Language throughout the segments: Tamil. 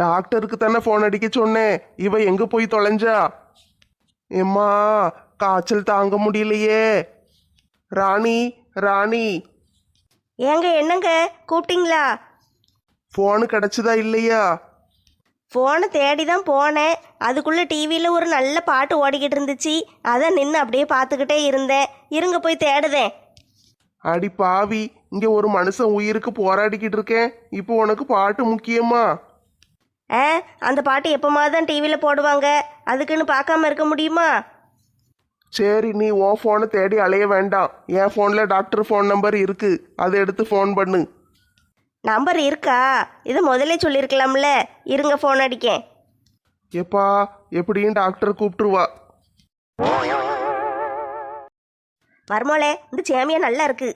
டாக்டருக்கு தானே ஃபோன் அடிக்க சொன்னேன். இவ எங்க போய் தொலைஞ்சா? எம்மா, காய்ச்சல் தாங்க முடியலையே. ராணி, ராணி. ஏங்க என்னங்க கூப்பிட்டீங்களா? ஃபோனு கிடச்சதா இல்லையா? ஃபோனை தேடி தான் போனேன். அதுக்குள்ளே டிவியில் ஒரு நல்ல பாட்டு ஓடிக்கிட்டு இருந்துச்சு. அதை நின்று அப்படியே பார்த்துக்கிட்டே இருந்தேன். இருங்க போய் தேடுதேன். அடி பாவி, இங்க ஒரு மனுஷன் உயிருக்கு போராடிக்கிட்டு இருக்கேன். இப்போ உனக்கு பாட்டு முக்கியமா? அந்த பாட்டு எப்போமாவது தான் டிவியில் போடுவாங்க. அதுக்குன்னு பார்க்காம இருக்க முடியுமா? சரி, நீ உன் ஃபோனை தேடி அலைய வேண்டாம். என் ஃபோனில் டாக்டர் ஃபோன் நம்பர் இருக்கு, அதை எடுத்து ஃபோன் பண்ணு. நம்பர் இருக்கா? இதை முதல்ல சொல்லியிருக்கலாம்ல. இருங்க ஃபோன் அடிக்கேன். எப்பா, எப்படியும் டாக்டர் கூப்பிட்டுருவா. மர்மோளே, இந்த சேமியா நல்லா இருக்கு.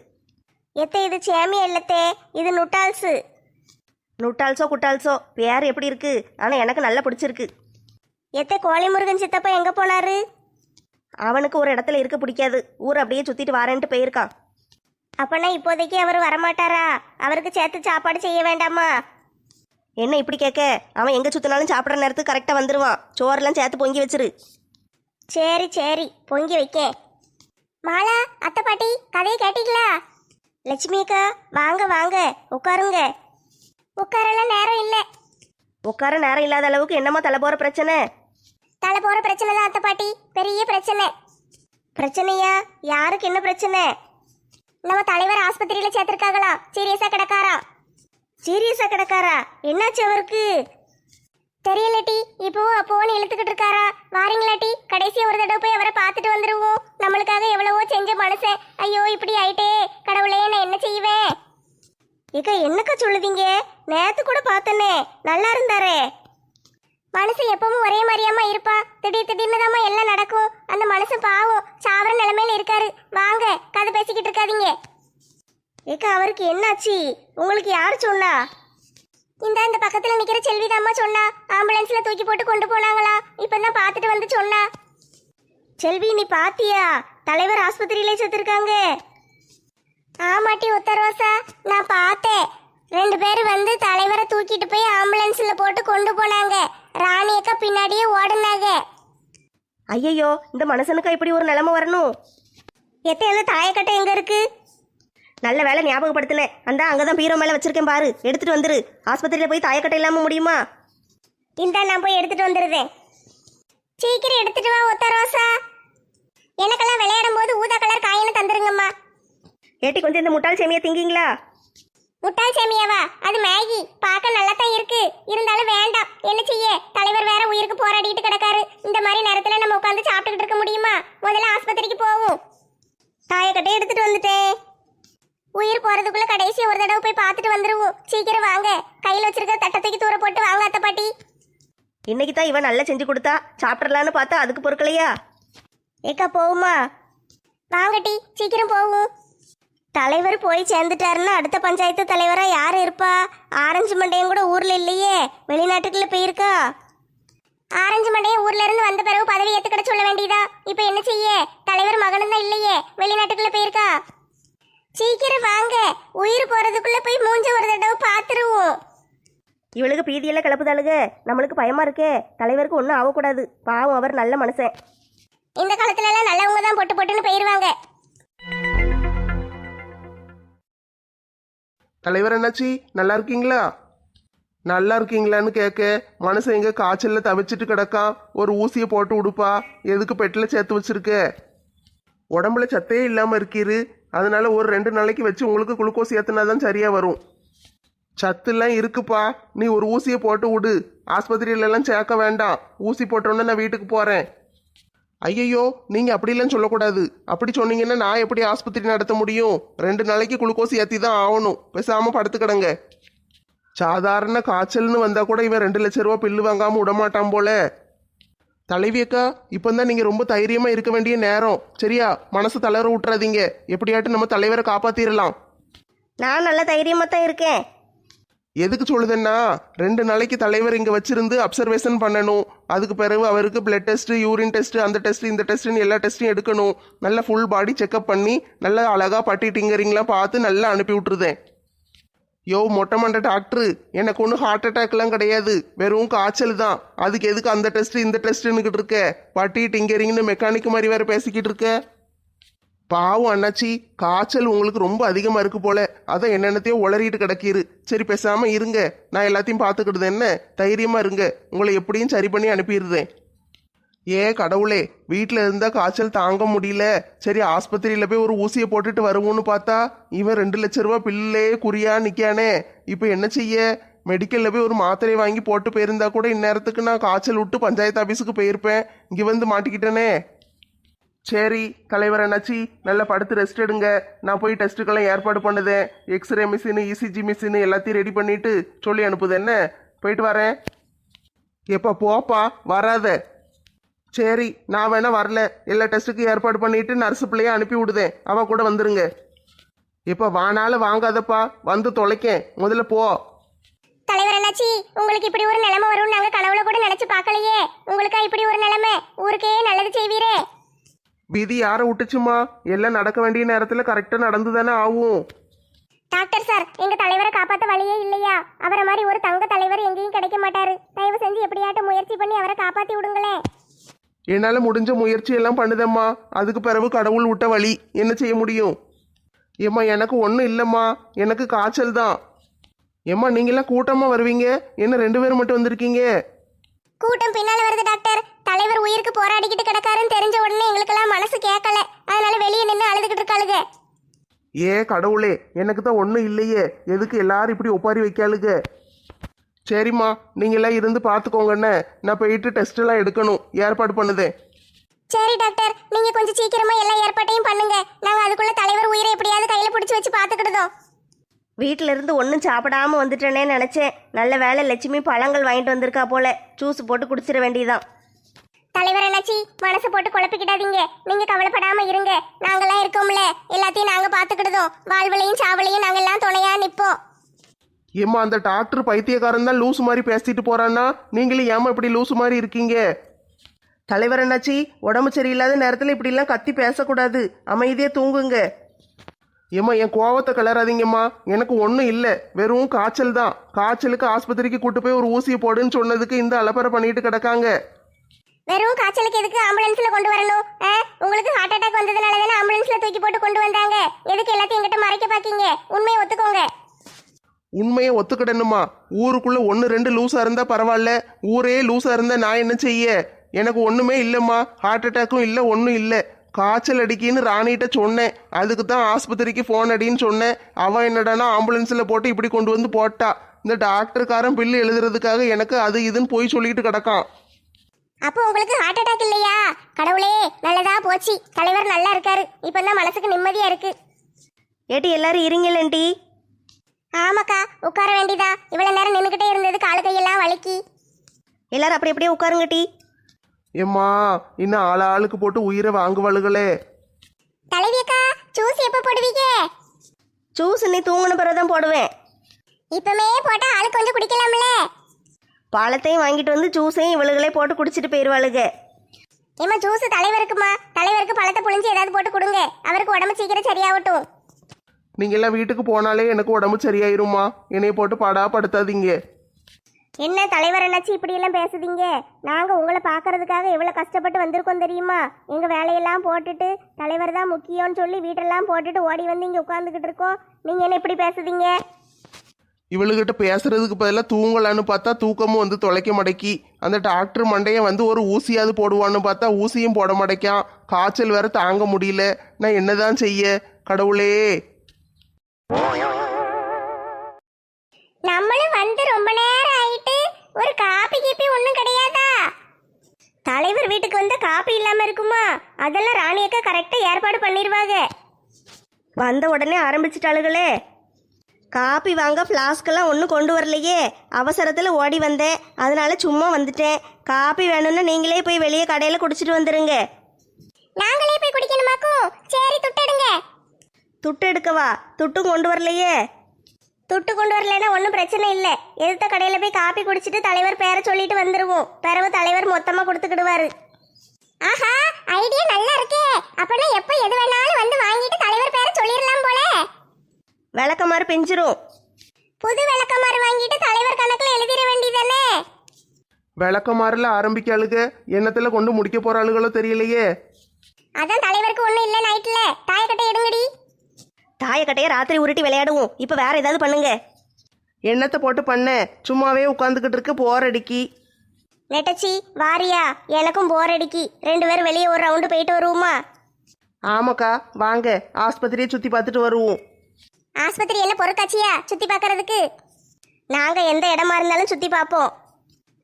எத்தே இது சேமியா இல்லத்தே, இது நுட்டால்ஸு. நுட்டால்ஸோ குட்டால்ஸோ பேர் எப்படி இருக்கு? ஆனால் எனக்கு நல்லா பிடிச்சிருக்கு. எத்தே கோழிமுருகன் சித்தப்பா எங்கே போனாரு? அவனுக்கு ஒரு இடத்துல இருக்க பிடிக்காது. ஊர் அப்படியே சுற்றிட்டு வாரேன்ட்டு போயிருக்கான். அப்பனா இப்போதைக்கு அவர் வரமாட்டாரா? அவருக்கு சேர்த்து சாப்பாடு செய்ய வேண்டாமா? என்ன இப்படி கேட்க? அவன் எங்கே சுற்றினாலும் சாப்பிட்ற நேரத்துக்கு கரெக்டாக வந்துடுவான். சோறெல்லாம் சேர்த்து பொங்கி வச்சிரு. சரி சரி, பொங்கி வைக்க. மாலா, அத்தை பாட்டி, கதையை கேட்டீங்களா? லட்சுமி அக்கா, வாங்க வாங்க, உட்காருங்க. உட்காரெல்லாம் நேரம் இல்லை. உட்கார நேரம் இல்லாத அளவுக்கு என்னம்மா தலை போகிற பிரச்சனை? தலை போகிற பிரச்சனை தான் அத்தை பாட்டி, பெரிய பிரச்சனை. பிரச்சனையா? யாருக்கு என்ன பிரச்சனை? நம்ம தலைவர் ஆஸ்பத்திரியில சேர்த்திருக்காங்களா? சீரியஸா கிடக்காரா? சீரியஸாக கிடக்காரா? என்னாச்சு அவருக்கு? தெரியலட்டி, இப்போ அப்போன்னு இழுத்துக்கிட்டு இருக்காரா? வாரீங்களாட்டி, கடைசியா ஒரு தடவை போய் அவரை பார்த்துட்டு வந்துருவோம். நம்மளுக்காக எவ்வளவோ செஞ்ச மனுஷன். ஐயோ, இப்படி ஆயிட்டே, கடவுளே, நான் என்ன செய்வேன்? ஏக்கா என்னக்கா சொல்லுதீங்க? நேத்து கூட பார்த்தனே, நல்லா இருந்தாரே. மனுஷன் எப்பவும் ஒரே மாதிரியாமா இருப்பா? திடீர்னு தாம்மா எல்லாம் நடக்கும். அந்த மனுஷன் பாவம் சாவர நிலைமையில இருக்காரு. வாங்க, கதை பேசிக்கிட்டு இருக்காதீங்க. ஏக்கா அவருக்கு என்னாச்சு? உங்களுக்கு யார் சொன்னா? இந்த பக்கத்துல நிக்கிற செல்விதாம்மா சொன்னா. ஆம்புலன்ஸ்ல தூக்கி போட்டு கொண்டு போனாங்களா? இப்பதான் பார்த்துட்டு வந்து சொன்னா. செல்வி, நீ பாத்தியா? தலைவர் ஆஸ்பத்திரியிலே செத்துருக்காங்க. ஆமாட்டி உத்தரவாசா, நான் பார்த்தேன். 2 பேர் வந்து தலைவரை தூக்கிட்டு போய் ஆம்புலன்ஸ்ல போட்டு கொண்டு போனாங்க. ராணி அக்கா பின்னாடியே ஓடுனாங்க. ஐயையோ, இந்த மனுஷனுக்கா இப்படி ஒரு நிலைமை வரணும்? எத்தையான தாயக்கட்டை எங்க இருக்கு? நல்ல வேலை ஞாபகப்படுத்தினேன். அந்த அங்கதான் பீரோ மேல வச்சிருக்கேன் பாரு, எடுத்துட்டு வந்துரு. ஆஸ்பத்திரியில போய் தாயக்கட்டை இல்லாம முடியுமா? இந்த நான் போய் எடுத்துட்டு வந்துடுறேன். சீக்கிரம் எடுத்துட்டு வா உத்தரவாசா. எனக்கெல்லாம் விளையாடும் போது ஊதா கலர் காயினை தந்துருங்கம்மா. ஏட்டி, கொஞ்சம் இந்த முட்டாள் சேமியா திங்கிங்களா? முட்டாள் சேமியாவா? அது மேகி, பார்க்க நல்லா தான் இருக்கு. இருந்தாலும் வேண்டாம். என்ன செய்ய, தலைவர் வேற உயிருக்கு போராடிட்டு கிடக்காரு. இந்த மாதிரி நேரத்துல நம்ம உட்காந்து சாப்பிட்டுக்கிட்டு இருக்க முடியுமா? முதல்ல ஆஸ்பத்திரிக்கு போவோம். தாயக்கட்டை எடுத்துட்டு வந்துட்டேன். உயிர் போறதுக்குள்ள கடைசி ஒரு தடவை போய் பார்த்துட்டு வந்துருவோம். சீக்கிரம் வாங்க. கையில் வச்சிருக்க தட்டத்துக்கு தூர போட்டு வாங்க அத்தை பாட்டி. இன்னைக்கு தான் இவன் நல்லா செஞ்சு கொடுத்தா, சாப்பிடலான்னு பார்த்தா அதுக்கு பொறுக்கலையா? ஏக்கா போகுமா? வாங்கட்டி, சீக்கிரம் போவோம். தலைவர் போய் சேர்ந்துட்டாருன்னா அடுத்த பஞ்சாயத்து தலைவரா யாரு இருப்பா? ஆரஞ்சு மண்டையும் கூட ஊர்ல இல்லையே, வெளிநாட்டுக்குள்ள போயிருக்கா. ஆரஞ்சு மண்டையை ஊர்ல இருந்து வந்த பிறகு பதவி ஏத்துக்கிட சொல்ல வேண்டியதா? இப்ப என்ன செய்ய? தலைவர் மகனும் தான் இல்லையே, வெளிநாட்டுக்குள்ள போயிருக்கா. சீக்கிரம் வாங்க, உயிர் போறதுக்குள்ள போய் மூஞ்ச ஒரு தடவை பாத்துருவோம். இவளுக்கு பீதியெல்லாம் கிளப்புதாளுக. நம்மளுக்கு பயமா இருக்கே. தலைவருக்கு ஒன்றும் ஆகக்கூடாது. பாவம், அவர் நல்ல மனுஷன். இந்த காலத்துல எல்லாம் நல்லவங்க தான் பொட்டு பொட்டுன்னு போயிருவாங்க. தலைவர் என்னாச்சி, நல்லா இருக்கீங்களா? நல்லா இருக்கீங்களான்னு கேட்க, மனுஷன் எங்க காய்ச்சல்ல தவிச்சிட்டு கிடக்கான். ஒரு ஊசியை போட்டு உடுப்பா. எதுக்கு பெட்டில் சேர்த்து வச்சிருக்க? உடம்புல சத்தையே இல்லாமல் இருக்கீரு. அதனால ஒரு 2 நாளைக்கு வச்சு உங்களுக்கு குளுக்கோஸ் ஏற்றுனா தான் சரியாக வரும். சத்துலாம் இருக்குப்பா. நீ ஒரு ஊசியை போட்டு விடு. ஆஸ்பத்திரியிலலாம் சேர்க்க வேண்டாம். ஊசி போட்டோன்னே நான் வீட்டுக்கு போகிறேன். ஐயையோ, நீங்கள் அப்படிலாம் சொல்லக்கூடாது. அப்படி சொன்னீங்கன்னா நான் எப்படி ஆஸ்பத்திரி நடத்த முடியும்? 2 நாளைக்கு குளுக்கோஸ் ஏற்றி தான் ஆகணும். பேசாமல் படுத்துக்கிடங்க. சாதாரண காய்ச்சல்னு வந்தால் கூட இவன் 2 லட்ச ரூபா பில்லு வாங்காமல் விடமாட்டான் போல. தலைவி அக்கா, இப்போ தான் நீங்கள் ரொம்ப தைரியமாக இருக்க வேண்டிய நேரம். சரியா? மனசு தளர விட்டுறாதீங்க. எப்படியாட்டும் நம்ம தலைவரை காப்பாற்றிடலாம். நான் நல்ல தைரியமாக தான் இருக்கேன். எதுக்கு சொல்லுதுன்னா, 2 நாளைக்கு தலைவர் இங்கே வச்சிருந்து அப்சர்வேஷன் பண்ணணும். அதுக்கு பிறகு அவருக்கு பிளட் டெஸ்ட், யூரின் டெஸ்ட், அந்த டெஸ்ட், இந்த டெஸ்ட்னு எல்லா டெஸ்ட்டையும் எடுக்கணும். நல்லா ஃபுல் பாடி செக்அப் பண்ணி நல்லா அழகாக பட்டி டிங்கரிங்லாம் பார்த்து நல்லா அனுப்பி விட்டுருதேன். யோ மொட்டை மண்டை டாக்டரு, எனக்கு ஒன்றும் ஹார்ட் அட்டாக்லாம் கிடையாது, வெறும் காய்ச்சல் தான். அதுக்கு எதுக்கு அந்த டெஸ்ட் இந்த டெஸ்ட்டுன்னுக்கிட்டு இருக்க? பட்டி டிங்கரிங்னு மெக்கானிக் மாதிரி வேற பேசிக்கிட்டு இருக்க. பாவம் அண்ணாச்சி, காய்ச்சல் உங்களுக்கு ரொம்ப அதிகமாக இருக்கு போல, அதான் என்னென்னத்தையோ உளறிட்டு கிடக்கிரு. சரி பேசாமல் இருங்க, நான் எல்லாத்தையும் பார்த்துக்கிடுது என்ன, தைரியமாக இருங்க, உங்களை எப்படியும் சரி பண்ணி அனுப்பிடுறேன். ஏ கடவுளே, வீட்டில் இருந்தால் காய்ச்சல் தாங்க முடியல, சரி ஆஸ்பத்திரியில் போய் ஒரு ஊசியை போட்டுட்டு வருவோன்னு பார்த்தா இவன் 2 லட்ச ரூபா பில்லே குறியா நிற்கானே. இப்போ என்ன செய்ய? மெடிக்கலில் போய் ஒரு மாத்திரை வாங்கி போட்டு போயிருந்தா கூட இந்நேரத்துக்கு நான் காய்ச்சல் விட்டு பஞ்சாயத்து ஆஃபீஸுக்கு போயிருப்பேன். இங்கே வந்து மாட்டிக்கிட்டேனே. சரி தலைவர் அண்ணாச்சி, நல்லா படுத்து ரெஸ்ட் எடுங்க. நான் போய் டெஸ்ட்டுக்கெல்லாம் ஏற்பாடு பண்ணுதேன். எக்ஸ்ரே மிஷினு, இசிஜி மிஷினு எல்லாத்தையும் ரெடி பண்ணிட்டு சொல்லி அனுப்புது என்ன. போயிட்டு வரேன். எப்போ போப்பா, வராத. சரி நான் வேணா வரல, எல்லா டெஸ்ட்டுக்கும் ஏற்பாடு பண்ணிட்டு நர்ஸு பிள்ளைய அனுப்பி விடுதேன், அவ கூட வந்துருங்க. எப்போ வானாலும் வாங்காதப்பா, வந்து தொலைக்கேன், முதல்ல போ. தலைவர் என்னாச்சி, உங்களுக்கு இப்படி ஒரு நிலைமை வரும் நாங்க கனவுல கூட நினைச்சு பார்க்கலையே. உங்களுக்கா இப்படி ஒரு நிலைமை? ஊருக்கே நல்லது செய்வீரே. விதி யாரை விட்டுச்சுமா? எல்லாம் நடக்க வேண்டிய நேரத்தில் கரெக்டாக நடந்து தானே ஆகும். டாக்டர் சார், எங்க தலைவரை காப்பாத்த வழியே இல்லையா? அவரை மாதிரி ஒரு தங்க தலைவர் எங்கேயும் கிடைக்க மாட்டாரு. தயவு செஞ்சு எப்படியாட்டும் முயற்சி பண்ணி அவரை காப்பாத்தி விடுங்களேன். என்னால் முடிஞ்ச முயற்சி எல்லாம் பண்ணுதம்மா, அதுக்கு பிறகு கடவுள் விட்ட வழி, என்ன செய்ய முடியும்? ஏம்மா எனக்கு ஒன்றும் இல்லைம்மா, எனக்கு காய்ச்சல் தான். ஏம்மா நீங்களாம் கூட்டமாக வருவீங்க, என்ன 2 பேர் மட்டும் வந்திருக்கீங்க? கூட்டம் பின்னால வருது டாக்டர். தலைவர் உயிருக்கு போராடிக்கிட்டு கிடக்காருன்னு தெரிஞ்ச உடனே எங்களுக்கெல்லாம் மனசு கேட்கல, அதனால வெளியே நின்று அழுதுகிட்டு இருக்காளுங்க. ஏ கடவுளே, எனக்கு தான் ஒன்றும் இல்லையே, எதுக்கு எல்லாரும் இப்படி ஒப்பாரி வைக்காளுங்க? சரிம்மா நீங்களாம் இருந்து பார்த்துக்கோங்கண்ணே, நான் போயிட்டு டெஸ்ட் எல்லாம் எடுக்கணும், ஏற்பாடு பண்ணுதேன். சரி டாக்டர், நீங்க கொஞ்சம் சீக்கிரமா எல்லா ஏற்பாட்டையும் பண்ணுங்க. நாங்க அதுக்குள்ள தலைவர் உயிரை எப்படியாவது கையில பிடிச்சி வச்சு பார்த்துக்கிட்டோம். வீட்டில இருந்து ஒன்றும் சாப்பிடாம வந்துட்டேனே நினச்சேன். நல்ல வேலை லட்சுமி பழங்கள் வாங்கிட்டு வந்திருக்கா போல, ஜூஸ் போட்டு குடிச்சிட வேண்டியதான். தலைவர் என்னாச்சி, மனசு போட்டு குழப்பிக்கிட்டாதீங்க, நீங்க கவலைப்படாம இருங்க. நாங்கெல்லாம் இருக்கோம்ல, எல்லாத்தையும் நாங்க பார்த்துக்கிட்டோம். வாழ்விலையும் சாவலையும் நாங்க எல்லாம் துணையா நிப்போம். ஏம்மா அந்த டாக்டர் பைத்தியக்காரன் தான் லூஸ் மாதிரி பேசிட்டு போறான்னா, நீங்களும் ஏமா இப்படி லூஸ் மாதிரி இருக்கீங்க? தலைவர் என்னாச்சி, உடம்பு சரியில்லாத நேரத்தில் இப்படிலாம் கத்தி பேசக்கூடாது, அமைதியே தூங்குங்க. ஏம்மா என் கோவத்தை கிளறாதீங்கம்மா, எனக்கு ஒன்றும் இல்லை, வெறும் காய்ச்சல் தான். காய்ச்சலுக்கு ஆஸ்பத்திரிக்கு கூட்டு போய் ஒரு ஊசியை போடுன்னு சொன்னதுக்கு இந்த அலப்பறை பண்ணிட்டு கிடக்காங்க. வெறும் காய்ச்சலுக்கு எதுக்கு ஆம்புலன்ஸ்ல கொண்டு வரணும்? உங்களுக்கு ஹார்ட் அட்டாக் வந்ததுனால தானே ஆம்புலன்ஸ்ல தூக்கி போட்டு கொண்டு வந்தாங்க. எதுக்கு எல்லாத்தையும் எங்கிட்ட மறைக்க பாக்கீங்க? உண்மையை ஒத்துக்கோங்க. உண்மையை ஒத்துக்கிடணுமா? ஊருக்குள்ள 1-2 லூஸா இருந்தா பரவாயில்ல, ஊரே லூஸா இருந்தா நான் என்ன செய்ய? எனக்கு ஒண்ணுமே இல்லைம்மா, ஹார்ட் அட்டாக்கும் இல்லை, ஒன்றும் இல்லை. காய்ச்சல் அடிக்கின்னு ராணிகிட்ட சொன்னேன், அதுக்கு தான் ஆஸ்பத்திரிக்கு ஃபோன் அடின்னு சொன்னேன். அவன் என்னடானா ஆம்புலன்ஸில் போட்டு இப்படி கொண்டு வந்து போட்டா. இந்த டாக்டருக்காரன் பில்லு எழுதுறதுக்காக எனக்கு அது இதுன்னு போய் சொல்லிட்டு கிடக்கான். அப்போ உங்களுக்கு ஹார்ட் அட்டாக் இல்லையா? கடவுளே, நல்லதா போச்சு. தலைவர் நல்லா இருக்காரு, இப்பதான் மனசுக்கு நிம்மதியா இருக்கு. ஏட்டி எல்லாரும் இருங்களேன்டி. ஆமாக்கா, உட்கார வேண்டியதா. இவ்வளவு நேரம் நின்றுகிட்டே இருந்தது காலு கையெல்லாம் வலிக்கி. எல்லாரும் அப்படி அப்படியே உட்காருங்க டி. ஏம்மா இன்னும் ஆளுக்கு போட்டு உயிரை வாங்குவாளுகளே. தலைவியக்கா, ஜூஸ் எப்போ போடுவீங்க? ஜூஸ் நீ தூங்கின பிறகு தான் போடுவேன். இப்பமே போட்டா ஆளு கொஞ்சம் குடிக்கலாம்ல. பழத்தையும் வாங்கிட்டு வந்து ஜூஸையும் இவளுகளே போட்டு குடிச்சிட்டு போயிடுவாளுங்க. ஏமா ஜூஸ் தலைவருக்குமா? தலைவருக்கு பழத்தை புழிஞ்சு ஏதாவது போட்டு கொடுங்க, அவருக்கு உடம்பு சீக்கிரம் சரியாகட்டும். நீங்கெல்லாம் வீட்டுக்கு போனாலே எனக்கு உடம்பு சரியாயிருமா, என்னைய போட்டு படுத்தாதீங்க. என்ன தலைவர் என்னாச்சு இப்படி எல்லாம் பேசுதீங்க? நாங்க உங்களை பார்க்கறதுக்காக எவ்வளவு கஷ்டப்பட்டு வந்திருக்கோம் தெரியுமா? எங்க வேலையெல்லாம் போட்டுட்டு தலைவர் தான் முக்கியம்னு சொல்லி வீட்டெல்லாம் போட்டுட்டு ஓடி வந்து இங்க உட்கார்ந்துகிட்டு இருக்கோம். நீங்க என்ன இப்படி பேசுதீங்க? இவளுகிட்ட பேசுறதுக்கு பதிலாக தூங்கலான்னு பார்த்தா தூக்கமும் வந்து தொலைக்க மடக்கி. அந்த டாக்டர் மண்டையன் வந்து ஒரு ஊசியாவது போடுவான்னு பார்த்தா ஊசியும் போட மடைக்கான். காய்ச்சல் வேற தாங்க முடியல, நான் என்னதான் செய்ய கடவுளே. நம்மளும் வந்து ரொம்ப நேரம் ஆயிட்டு ஒரு காப்பி கீப்பி ஒன்றும் கிடையாதா? தலைவர் வீட்டுக்கு வந்து காப்பி இல்லாம இருக்குமா? அதெல்லாம் ராணியக்கா கரெக்டா ஏற்பாடு பண்ணிடுவாங்க. வந்த உடனே ஆரம்பிச்சிட்டாளுகளே. காப்பி வாங்க ஃப்ளாஸ்கெல்லாம் ஒன்றும் கொண்டு வரலையே, அவசரத்தில் ஓடி வந்தேன், அதனால சும்மா வந்துட்டேன். காப்பி வேணும்னா நீங்களே போய் வெளியே கடையில் குடிச்சிட்டு வந்துடுங்க. நாங்களே போய் குடிக்கணுமாக்கும்? சரி, துட்டெடுங்க. துட்டு எடுக்கவா? துட்டும் கொண்டு வரலையே. துட்டு கொண்டு வரலைன்னா ஒன்றும் பிரச்சனை இல்லை. எதிர்த்த கடையில் போய் காப்பி குடிச்சிட்டு தலைவர் பேரை சொல்லிட்டு வந்துடுவோம். பிறகு தலைவர் மொத்தமாக கொடுத்துக்கிடுவாரு. ஆஹா, ஐடியா நல்லா இருக்கே. அப்பனா எப்போ எது வேணாலும் வந்து வாங்கிட்டு தலைவர் பேரை சொல்லிடலாம் போல. விளக்கமாறு பெஞ்சிரும். புது விளக்கமாறு வாங்கிட்டு தலைவர் கணக்குல எழுதிட வேண்டியதானே? விளக்கமாறுல ஆரம்பிக்காளுக என்னத்துல கொண்டு முடிக்க போற ஆளுகளோ தெரியலையே. அதான் தலைவருக்கு ஒண்ணும் இல்ல. நைட்ல தாயக்கட்டை எடுங்கடி. தாயக்கட்டையை ராத்திரி உருட்டி விளையாடுவோம். இப்போ வேற ஏதாவது பண்ணுங்க. என்னத்தை போட்டு பண்ண, சும்மாவே உட்காந்துக்கிட்டு இருக்கு, போர் அடிக்கி. நெட்டச்சி வாரியா? எனக்கும் போர் அடிக்கி. 2 பேரும் வெளியே ஒரு ரவுண்டு போயிட்டு வருவோமா? ஆமாக்கா வாங்க, ஆஸ்பத்திரியை சுற்றி பார்த்துட்டு வருவோம். ஆஸ்பத்திரி என்ன பொறுக்காட்சியா சுத்தி பார்க்கறதுக்கு? நாங்க எந்த இடமா இருந்தாலும் சுத்தி பார்ப்போம்.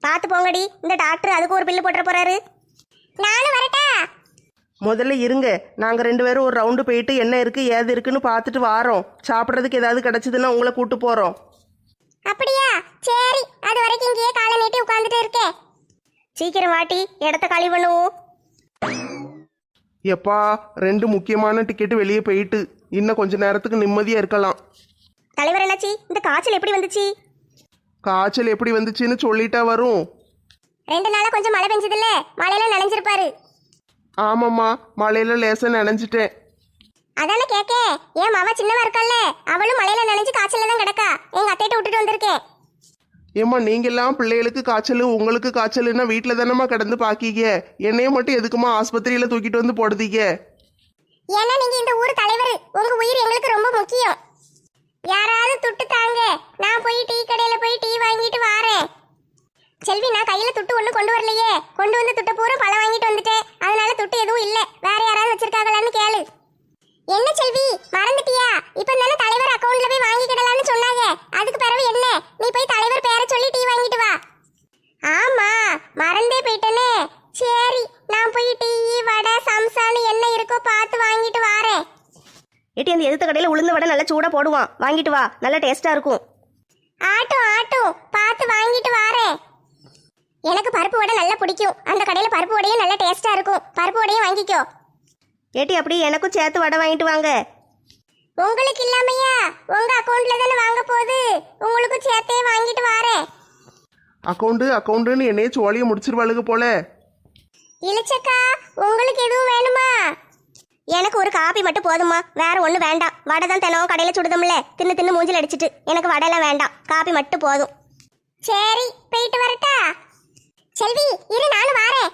பார்த்து போங்கடி, இந்த டாக்டர் அதுக்கு ஒரு பில்லு போட்டுற போறாரு. நானும் வரட்டா? முதல்ல இருங்க, நாங்கள் 2 பேரும் ஒரு ரவுண்டு போயிட்டு என்ன இருக்குது ஏது இருக்குன்னு பார்த்துட்டு வாரோம். சாப்பிட்றதுக்கு ஏதாவது கிடச்சிதுன்னா உங்களை கூட்டு போகிறோம். அப்படியா? சரி, அது வரைக்கும் இங்கேயே காலை நீட்டி உட்கார்ந்துட்டு இருக்கேன். சீக்கிரம் வாட்டி, இடத்த காலி பண்ணுவோம். எப்பா 2 முக்கியமான டிக்கெட்டு வெளியே போயிட்டு இன்னும் கொஞ்ச நேரத்துக்கு நிம்மதியா இருக்கலாம். தலைவர் என்னாச்சு? இந்த காய்ச்சல் எப்படி வந்துச்சு? காய்ச்சல் எப்படி வந்துச்சுன்னு சொல்லிட்டா வரும். 2 நாளா கொஞ்சம் மழை பெஞ்சதில்ல, மழையில நனைஞ்சிருப்பாரு. ஆமாம்மா, மழையில லேசா நனைஞ்சிட்டேன். அதானே கேட்க. என் மாவா சின்னவா இருக்கல்ல, அவளும் மழையில நனைஞ்சு காய்ச்சல்ல தான் கிடக்கா. எங்க அத்தைட்ட விட்டுட்டு வந்திருக்கேன். ஏம்மா நீங்கெல்லாம் பிள்ளைகளுக்கு காய்ச்சல் உங்களுக்கு காய்ச்சல்னா வீட்டில் தானம்மா கிடந்து பாக்கீங்க. என்னைய மட்டும் எதுக்குமா ஆஸ்பத்திரியில தூக்கிட்டு வந்து போடுதீங்க? ஏன்னா நீங்க இந்த ஊர் தலைவர், உங்க உயிர் எங்களுக்கு ரொம்ப முக்கியம். யாராவது துட்டு தாங்க, நான் போய் டீ கடையில போய் டீ வாங்கிட்டு வாரேன். செல்வி, நான் கையில துட்டு ஒண்ணு கொண்டு வரலையே. கொண்டு வந்த துட்டை பூரா பழம் வாங்கிட்டு வந்துட்டேன். அதனால துட்டு எதுவும் இல்ல. வேற யாராவது வச்சிருக்காங்களான்னு கேளு. என்ன செல்வி, மறந்துட்டியா? இப்ப தானே தலைவர் அக்கவுண்ட்ல போய் வாங்கிக்கிடலாம்னு சொன்னாங்க. அதுக்கு பிறகு என்ன? நீ போய் தலைவர் பேரை சொல்லி டீ வாங்கிட்டு வா. ஆமா, மறந்தே போயிட்டனே. சரி, நான் போய் டீ வடை சம்சான்னு என்ன இருக்கோ பார்த்து வாங்கிட்டு வாரேன். ஏட்டி, அந்த எதிர்த்த கடையில் உளுந்த வடை நல்லா சூடாக போடுவான், வாங்கிட்டு வா, நல்லா டேஸ்ட்டாக இருக்கும். ஆட்டும் ஆட்டும், பார்த்து வாங்கிட்டு வாரேன். எனக்கு பருப்பு வடை நல்லா பிடிக்கும். அந்த கடையில பருப்பு வடையும் நல்லா டேஸ்டா இருக்கும். பருப்பு வடையும் வாங்கிக்கோ. ஏட்டி, அப்படி எனக்கும் சேர்த்து வடை வாங்கிட்டு வாங்க. உங்களுக்கு இல்லாமையா? உங்க அக்கவுண்ட்ல தானே வாங்க போகுது. உங்களுக்கும் சேர்த்தே வாங்கிட்டு வாரேன். அக்கௌண்ட்டுன்னு என்னைய சோழியை முடிச்சிருவாளுக போல. இளிச்சக்கா, உங்களுக்கு எதுவும் வேணுமா? எனக்கு ஒரு காபி மட்டும் போதுமா, வேற ஒன்றும் வேண்டாம். வடை தான் தினம் கடையில் சுடுதோம்ல, தின்னு தின்னு மூஞ்சில் அடிச்சிட்டு. எனக்கு வடையெல்லாம் வேண்டாம், காபி மட்டும் போதும். சரி, போயிட்டு வரட்டா? செல்வி இரு, நானும் வாரேன்.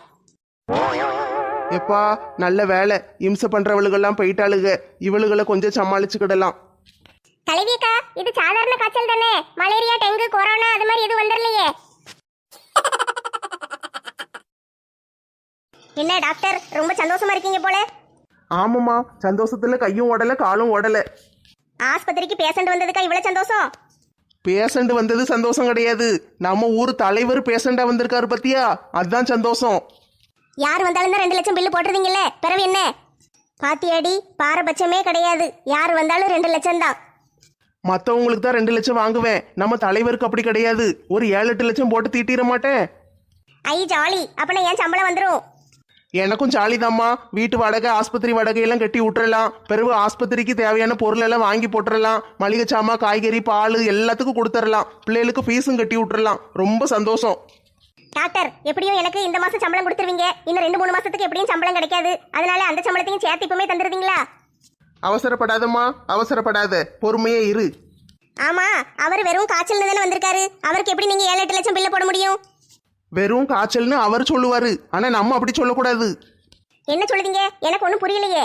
எப்பா நல்ல வேலை, இம்சை பண்றவளுகெல்லாம் போயிட்டாளுக. இவளுகளை கொஞ்சம் சமாளிச்சுக்கிடலாம். தலைவியக்கா, இது சாதாரண காய்ச்சல் தானே. மலேரியா, டெங்கு, கொரோனா அது மாதிரி எதுவும் வந்துடலையே. என்ன டாக்டர், ரொம்ப சந்தோஷமா இருக்கீங்க போல. ஆமாம்மா, சந்தோஷத்துல கையும் ஓடல காலும் ஓடல. ஆஸ்பத்திரிக்கு பேஷண்ட் வந்ததுக்கா இவ்வளவு சந்தோஷம்? பேஷண்ட் வந்தது சந்தோஷம் கிடையாது, நம்ம ஊர் தலைவர் பேஷண்டா வந்திருக்காரு பத்தியா, அதுதான் சந்தோஷம். யார் வந்தாலும் தான் 2 லட்சம் பில்லு போட்டுருவீங்கல்ல, பிறகு என்ன? பாத்தியாடி, பாரபட்சமே கிடையாது. யார் வந்தாலும் 2 லட்சம் தான். மற்றவங்களுக்கு தான் 2 லட்சம் வாங்குவேன், நம்ம தலைவருக்கு அப்படி கிடையாது. ஒரு 7-8 லட்சம் போட்டு தீட்டிட மாட்டேன். ஐ ஜாலி, அப்பனா ஏன் சம்பளம் வந்துடும்? எனக்கும் ஜாலிதாம்மா. வீட்டு வாடகை ஆஸ்பத்திரி வாடகையெல்லாம் கட்டி விட்டுறலாம். பிறகு ஆஸ்பத்திரிக்கு தேவையான பொருள் எல்லாம் வாங்கி போட்டுடலாம். மளிகை சாமா, காய்கறி, பால் எல்லாத்துக்கும் கொடுத்துடலாம். பிள்ளைகளுக்கு ஃபீஸும் கட்டி விட்டுறலாம். ரொம்ப சந்தோஷம். டாக்டர், எப்படியும் எனக்கு இந்த மாசம் சம்பளம் கொடுத்துருவீங்க. இன்னும் 2-3 மாசத்துக்கு எப்படியும் சம்பளம் கிடைக்காது. அதனால அந்த சம்பளத்தையும் சேர்த்து இப்பவுமே தந்துருவீங்களா? அவசரப்படாதம்மா, அவசரப்படாத, பொறுமையே இரு. ஆமா, அவர் வெறும் காய்ச்சல் தானே வந்திருக்காரு. அவருக்கு எப்படி நீங்க 7-8 லட்சம் பில்லு போட முடியும்? வெறும் காய்ச்சல்னு அவர் சொல்லுவாரு, ஆனா நம்ம அப்படி சொல்லக்கூடாது. என்ன சொல்லுதீங்க? எனக்கு ஒன்றும் புரியலையே.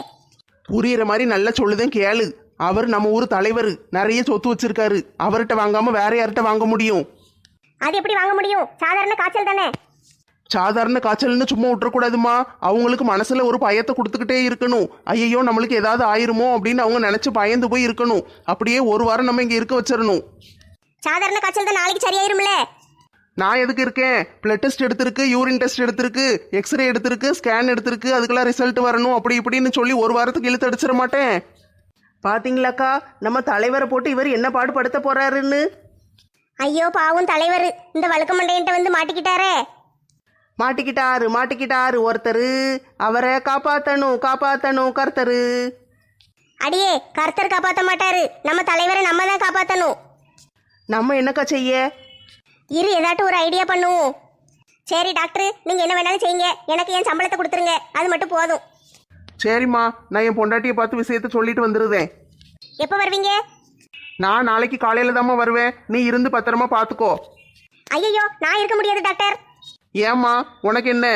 புரியுற மாதிரி நல்லா சொல்லுதேன் கேளு. அவர் நம்ம ஊர் தலைவர், நிறைய சொத்து வச்சிருக்காரு. அவர்கிட்ட வாங்காம வேற யார்கிட்ட வாங்க முடியும்? அது எப்படி வாங்க முடியும்? சாதாரண காய்ச்சல் தானே. சாதாரண காய்ச்சல்னு சும்மா விட்டுறக்கூடாதுமா. அவங்களுக்கு மனசுல ஒரு பயத்தை கொடுத்துக்கிட்டே இருக்கணும். ஐயோ நம்மளுக்கு ஏதாவது ஆயிருமோ அப்படின்னு அவங்க நினைச்சு பயந்து போய் இருக்கணும். அப்படியே ஒரு வாரம் நம்ம இங்க இருக்க வச்சிடணும். சாதாரண காய்ச்சல் தான் நாளைக்கு சரியாயிரும்ல. நான் எதுக்கு இருக்கேன்? பிளட் டெஸ்ட் எடுத்திருக்கு, யூரின் டெஸ்ட் எடுத்திருக்கு, எக்ஸ்ரே எடுத்திருக்கு, ஸ்கேன் எடுத்திருக்கு, அதுக்கெல்லாம் ரிசல்ட் வரணும். அப்படி இப்படின்னு சொல்லி ஒரு வாரத்துக்கு இழுத்து அடிச்சிட மாட்டேன். பாத்தீங்களாக்கா, நம்ம தலைவரை போட்டு இவர் என்ன பாடுபடுத்த போறாருன்னு. ஐயோ பாவம் தலைவர், இந்த வழுக்க மண்டையன்ட்ட வந்து மாட்டிக்கிட்டாரே. மாட்டிக்கிட்டாரு ஒருத்தரு. அவரை காப்பாத்தணும் கர்த்தரு. அடியே, கர்த்தர் காப்பாற்ற மாட்டாரு. நம்ம தலைவரை நம்ம தான் காப்பாற்றணும். நம்ம என்னக்கா செய்ய? இரு, ஏதாட்டும் ஒரு ஐடியா பண்ணுவோம். சரி டாக்டர், நீங்க என்ன வேணாலும் செய்யுங்க. எனக்கு என் சம்பளத்தை கொடுத்துருங்க, அது மட்டும் போதும். சரிம்மா, நான் என் பொண்டாட்டியை பார்த்து விஷயத்த சொல்லிட்டு வந்துருதேன். எப்போ வருவீங்க? நான் நாளைக்கு காலையில தாம்மா வருவேன், நீ இருந்து பத்திரமா பார்த்துக்கோ. ஐயோ நான் இருக்க முடியாது டாக்டர். ஏம்மா உனக்கு என்ன?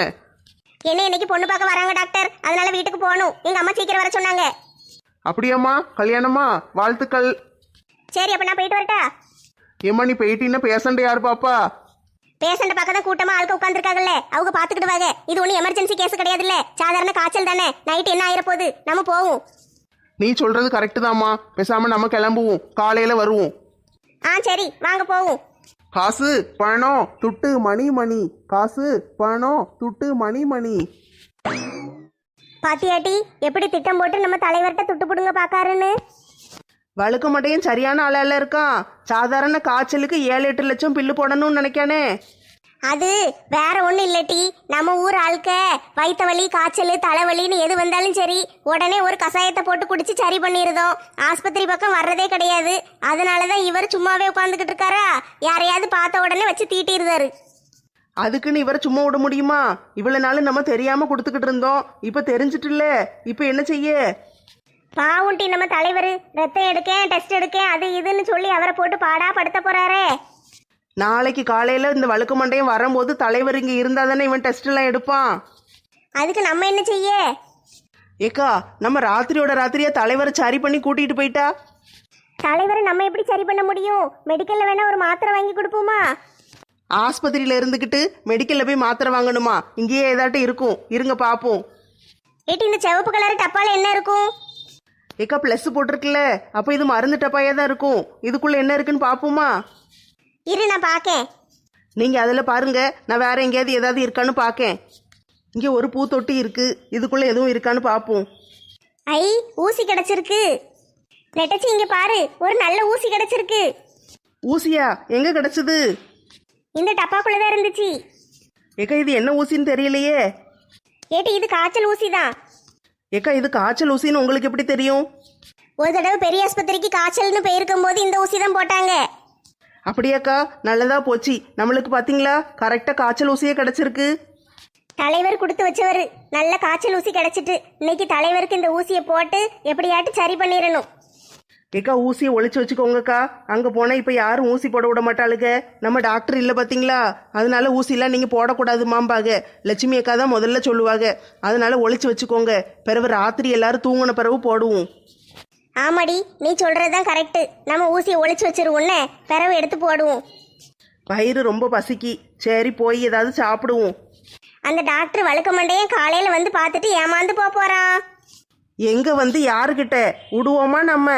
என்ன இன்னைக்கு பொண்ணு பார்க்க வராங்க டாக்டர், அதனால வீட்டுக்கு போகணும். எங்க அம்மா சீக்கிரம் வர சொன்னாங்க. அப்படியாம்மா, கல்யாணமா? வாழ்த்துக்கள். சரி அப்ப நான் போயிட்டு வரட்டா? ஏம்மா நீ போயிட்டீன்னா பேஷண்ட் யாரு பாப்பா? பேஷண்ட் பார்க்க தான் கூட்டமா ஆளுக்க உட்காந்துருக்காங்கல்ல, அவங்க பாத்துக்கிடுவாங்க. இது ஒன்றும் எமர்ஜென்சி கேஸ் கிடையாதுல்ல, சாதாரண காய்ச்சல் தானே. நைட் என்ன ஆயிர போகுது, நம்ம போவோம். நீ சொல்றது கரெக்டு தாம்மா, பேசாம நம்ம கிளம்புவோம், காலையில வருவோம். சரி வாங்க போவோம். காசு பணம் துட்டு மணி மணி, காசு பணம் துட்டு மணி மணி. பாத்தியாட்டி எப்படி திட்டம் போட்டு நம்ம தலைவர்கிட்ட துட்டு புடுங்க பாக்காருன்னு. வழுக்க மாட்டேன் சரியான ஆளால இருக்கான். சாதாரண காய்ச்சலுக்கு 7-8 லட்சம் பில்லு போடணும்னு நினைக்கானே. அது வேற ஒன்றும் இல்லட்டி, நம்ம ஊர் ஆளுக்க வயிற்று வலி காய்ச்சல் தலைவலின்னு எது வந்தாலும் சரி உடனே ஒரு கஷாயத்தை போட்டு குடிச்சு சரி பண்ணிடுதோம். ஆஸ்பத்திரி பக்கம் வர்றதே கிடையாது. அதனால தான் இவர் சும்மாவே உட்காந்துக்கிட்டு இருக்காரா, யாரையாவது பார்த்த உடனே வச்சு தீட்டிடுறாரு. அதுக்குன்னு இவரை சும்மா விட முடியுமா? இவ்வளவு நாள் நம்ம தெரியாம கொடுத்துக்கிட்டு இருந்தோம், இப்ப தெரிஞ்சிட்டுல, இப்ப என்ன செய்ய? பாவுண்டி நம்ம தலைவர் ரத்தம் எடுக்கேன் டெஸ்ட் எடுக்கேன் அது இதுன்னு சொல்லி அவரை போட்டு பாடா படுத்த போறாரே. நாளைக்கு காலையில இந்த வழுக்க மண்டையும் வரும்போது தலைவர் இங்க இருந்தா தானே இவன் டெஸ்ட் எல்லாம் எடுப்பான். அதுக்கு நம்ம என்ன செய்ய? ஏக்கா, நம்ம ராத்திரியோட ராத்திரியா தலைவரை சரி பண்ணி கூட்டிட்டு போயிட்டா. தலைவரை நம்ம எப்படி சரி பண்ண முடியும்? மெடிக்கல்ல வேணா ஒரு மாத்திரை வாங்கி கொடுப்போமா? ஆஸ்பத்திரியில இருந்துகிட்டு மெடிக்கல்ல போய் மாத்திரை வாங்கணுமா? இங்கேயே ஏதாட்டும் இருக்கும், இருங்க பாப்போம். ஏட்டி இந்த சிவப்பு கலர் டப்பால என்ன இருக்கும்? ஏக்கா பிளஸ் போட்டிருக்குல்ல, அப்ப இது மருந்து டப்பாயா தான் இருக்கும். இதுக்குள்ள என்ன இருக்குன்னு பாப்போமா? இரு நான் பாக்கேன். நீங்க அதுல பாருங்க, நான் வேற எங்கேயாவது ஏதாவது இருக்கான்னு பாக்கேன். இங்க ஒரு பூத்தொட்டி இருக்கு, இதுக்குள்ள எதுவும் இருக்கான்னு பாப்போம். ஐ ஊசி கிடைச்சிருக்கு. நெட்டச்சி இங்க பாரு, ஒரு நல்ல ஊசி கிடைச்சிருக்கு. ஊசியா? எங்க கிடைச்சது? இந்த டப்பாக்குள்ளதான் இருந்துச்சு. ஏக்கா இது என்ன ஊசின்னு தெரியலையே. ஏட்டி இது காய்ச்சல் ஊசி தான். ஏக்கா இது காய்ச்சல் ஊசின்னு உங்களுக்கு எப்படி தெரியும்? ஒரு தடவை பெரிய ஆஸ்பத்திரிக்கு காய்ச்சல்னு போயிருக்கும் போது இந்த ஊசி தான் போட்டாங்க. அப்படியாக்கா, நல்லதா போச்சு. நம்மளுக்கு பாத்தீங்களா, கரெக்டா காய்ச்சல் ஊசியே கிடைச்சிருக்கு. தலைவர் கொடுத்து வச்சவர் நல்ல காய்ச்சல் ஊசி கிடைச்சிட்டு இன்னைக்கு தலைவருக்கு இந்த ஊசியை போட்டு எப்படியாட்டு சரி பண்ணிடணும். ஏக்கா ஊசியை ஒளிச்சு வச்சுக்கோங்கக்கா, அங்க போனா இப்ப யாரும் ஊசி போட விட மாட்டாளுங்க. நம்ம டாக்டர் இல்ல பாத்தீங்களா, அதனால ஊசிலாம் நீங்க போடக்கூடாதுமாம்பாங்க. லட்சுமி அக்கா தான் முதல்ல சொல்லுவாங்க. அதனால ஒளிச்சு வச்சுக்கோங்க, பிறகு ராத்திரி எல்லாரும் தூங்கின பிறகு போடுவோம். ஆமாடி நீ சொல்றதுதான் கரெக்ட். நம்ம ஊசியை ஒளிச்சு வச்சிருவோம்னே, பிறவு எடுத்து போடுவோம். வயிறு ரொம்ப பசிக்கு, சரி போய் ஏதாவது சாப்பிடுவோம். அந்த டாக்டர் வழுக்க மண்டையன் காலையில வந்து பார்த்துட்டு ஏமாந்து போறான். எங்க வந்து யாருக்கிட்ட விடுவோமா நம்ம?